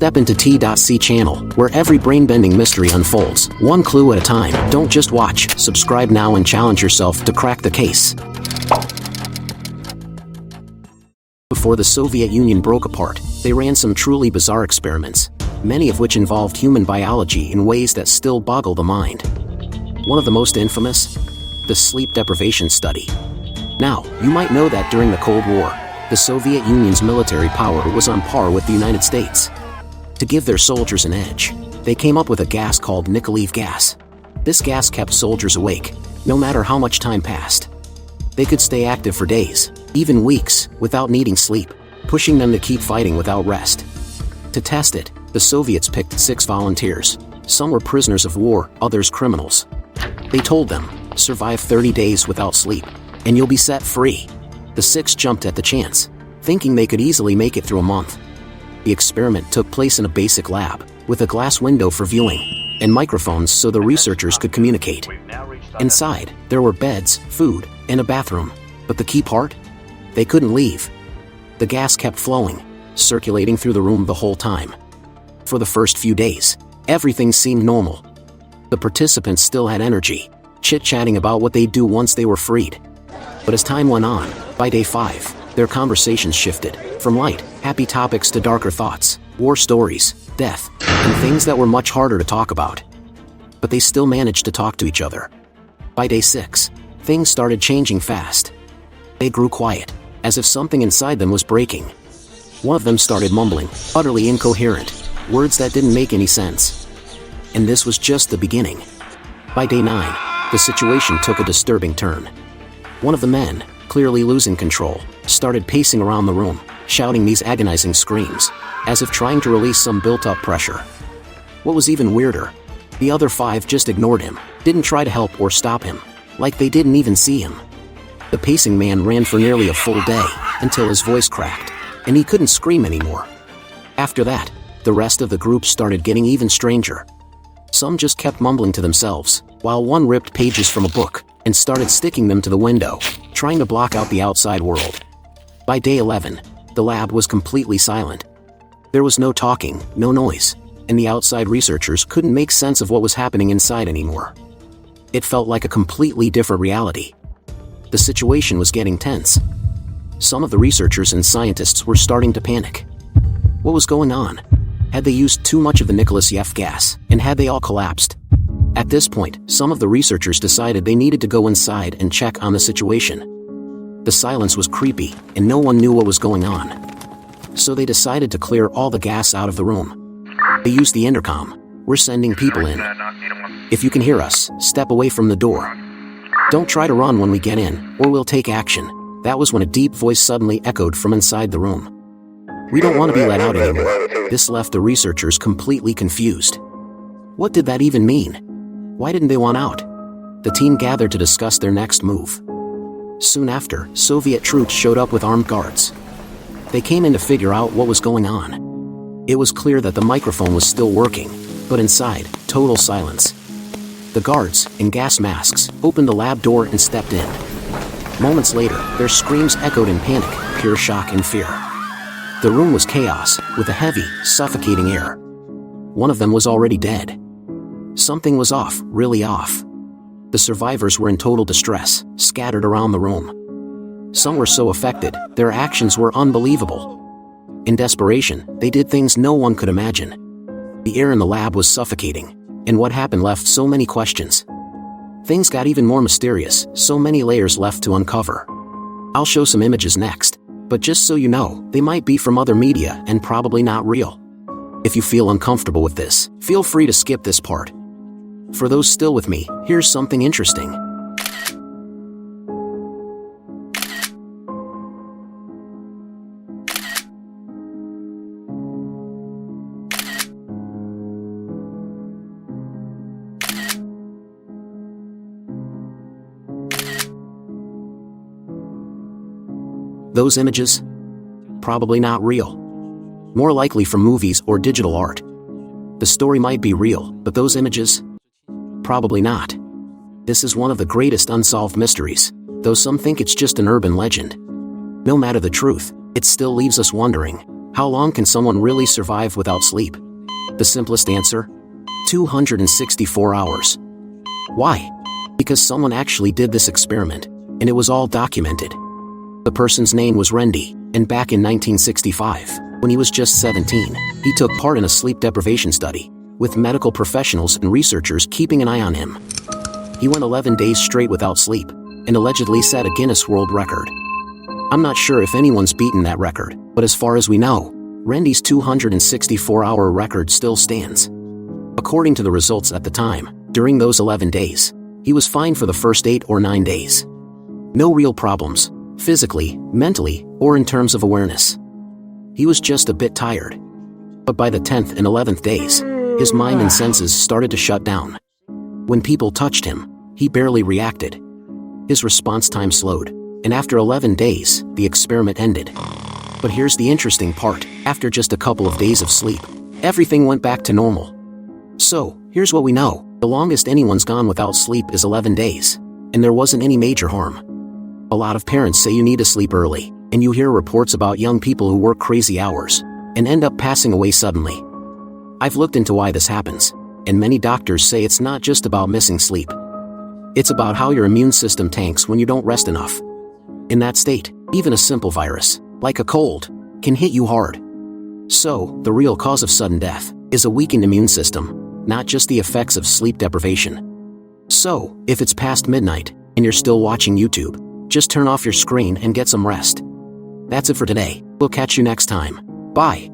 Step into T.C channel, where every brain-bending mystery unfolds, one clue at a time. Don't just watch, subscribe now and challenge yourself to crack the case. Before the Soviet Union broke apart, they ran some truly bizarre experiments, many of which involved human biology in ways that still boggle the mind. One of the most infamous? The sleep deprivation study. Now, you might know that during the Cold War, the Soviet Union's military power was on par with the United States. To give their soldiers an edge, they came up with a gas called Nikolaev gas. This gas kept soldiers awake, no matter how much time passed. They could stay active for days, even weeks, without needing sleep, pushing them to keep fighting without rest. To test it, the Soviets picked 6 volunteers. Some were prisoners of war, others criminals. They told them, survive 30 days without sleep, and you'll be set free. The 6 jumped at the chance, thinking they could easily make it through a month. The experiment took place in a basic lab, with a glass window for viewing, and microphones so the researchers could communicate. Inside, there were beds, food, and a bathroom. But the key part? They couldn't leave. The gas kept flowing, circulating through the room the whole time. For the first few days, everything seemed normal. The participants still had energy, chit-chatting about what they'd do once they were freed. But as time went on, by day 5, their conversations shifted, from light, happy topics to darker thoughts, war stories, death, and things that were much harder to talk about. But they still managed to talk to each other. By day 6, things started changing fast. They grew quiet, as if something inside them was breaking. One of them started mumbling, utterly incoherent, words that didn't make any sense. And this was just the beginning. By day 9, the situation took a disturbing turn. One of the men, clearly losing control, started pacing around the room, shouting these agonizing screams, as if trying to release some built-up pressure. What was even weirder, the other 5 just ignored him, didn't try to help or stop him, like they didn't even see him. The pacing man ran for nearly a full day, until his voice cracked, and he couldn't scream anymore. After that, the rest of the group started getting even stranger. Some just kept mumbling to themselves, while one ripped pages from a book and started sticking them to the window, trying to block out the outside world. By day 11, the lab was completely silent. There was no talking, no noise, and the outside researchers couldn't make sense of what was happening inside anymore. It felt like a completely different reality. The situation was getting tense. Some of the researchers and scientists were starting to panic. What was going on? Had they used too much of the Nikolaev gas, and had they all collapsed? At this point, some of the researchers decided they needed to go inside and check on the situation. The silence was creepy, and no one knew what was going on. So they decided to clear all the gas out of the room. They used the intercom. We're sending people in. If you can hear us, step away from the door. Don't try to run when we get in, or we'll take action. That was when a deep voice suddenly echoed from inside the room. We don't want to be let out anymore. This left the researchers completely confused. What did that even mean? Why didn't they want out? The team gathered to discuss their next move. Soon after, Soviet troops showed up with armed guards. They came in to figure out what was going on. It was clear that the microphone was still working, but inside, total silence. The guards, in gas masks, opened the lab door and stepped in. Moments later, their screams echoed in panic, pure shock and fear. The room was chaos, with a heavy, suffocating air. One of them was already dead. Something was off, really off. The survivors were in total distress, scattered around the room. Some were so affected, their actions were unbelievable. In desperation, they did things no one could imagine. The air in the lab was suffocating, and what happened left so many questions. Things got even more mysterious, so many layers left to uncover. I'll show some images next, but just so you know, they might be from other media and probably not real. If you feel uncomfortable with this, feel free to skip this part. For those still with me, here's something interesting. Those images? Probably not real. More likely from movies or digital art. The story might be real, but those images? Probably not. This is one of the greatest unsolved mysteries, though some think it's just an urban legend. No matter the truth, it still leaves us wondering, How long can someone really survive without sleep? The simplest answer? 264 hours. Why? Because someone actually did this experiment, and it was all documented. The person's name was Randy, and back in 1965, when he was just 17, he took part in a sleep deprivation study, with medical professionals and researchers keeping an eye on him. He went 11 days straight without sleep, and allegedly set a Guinness World Record. I'm not sure if anyone's beaten that record, but as far as we know, Randy's 264-hour record still stands. According to the results at the time, during those 11 days, he was fine for the first 8 or 9 days. No real problems, physically, mentally, or in terms of awareness. He was just a bit tired. But by the 10th and 11th days, his mind and senses started to shut down. When people touched him, he barely reacted. His response time slowed, and after 11 days, the experiment ended. But here's the interesting part: after just a couple of days of sleep, everything went back to normal. So, here's what we know: the longest anyone's gone without sleep is 11 days, and there wasn't any major harm. A lot of parents say you need to sleep early, and you hear reports about young people who work crazy hours and end up passing away suddenly. I've looked into why this happens, and many doctors say it's not just about missing sleep. It's about how your immune system tanks when you don't rest enough. In that state, even a simple virus, like a cold, can hit you hard. So, the real cause of sudden death is a weakened immune system, not just the effects of sleep deprivation. So, if it's past midnight, and you're still watching YouTube, just turn off your screen and get some rest. That's it for today. We'll catch you next time. Bye.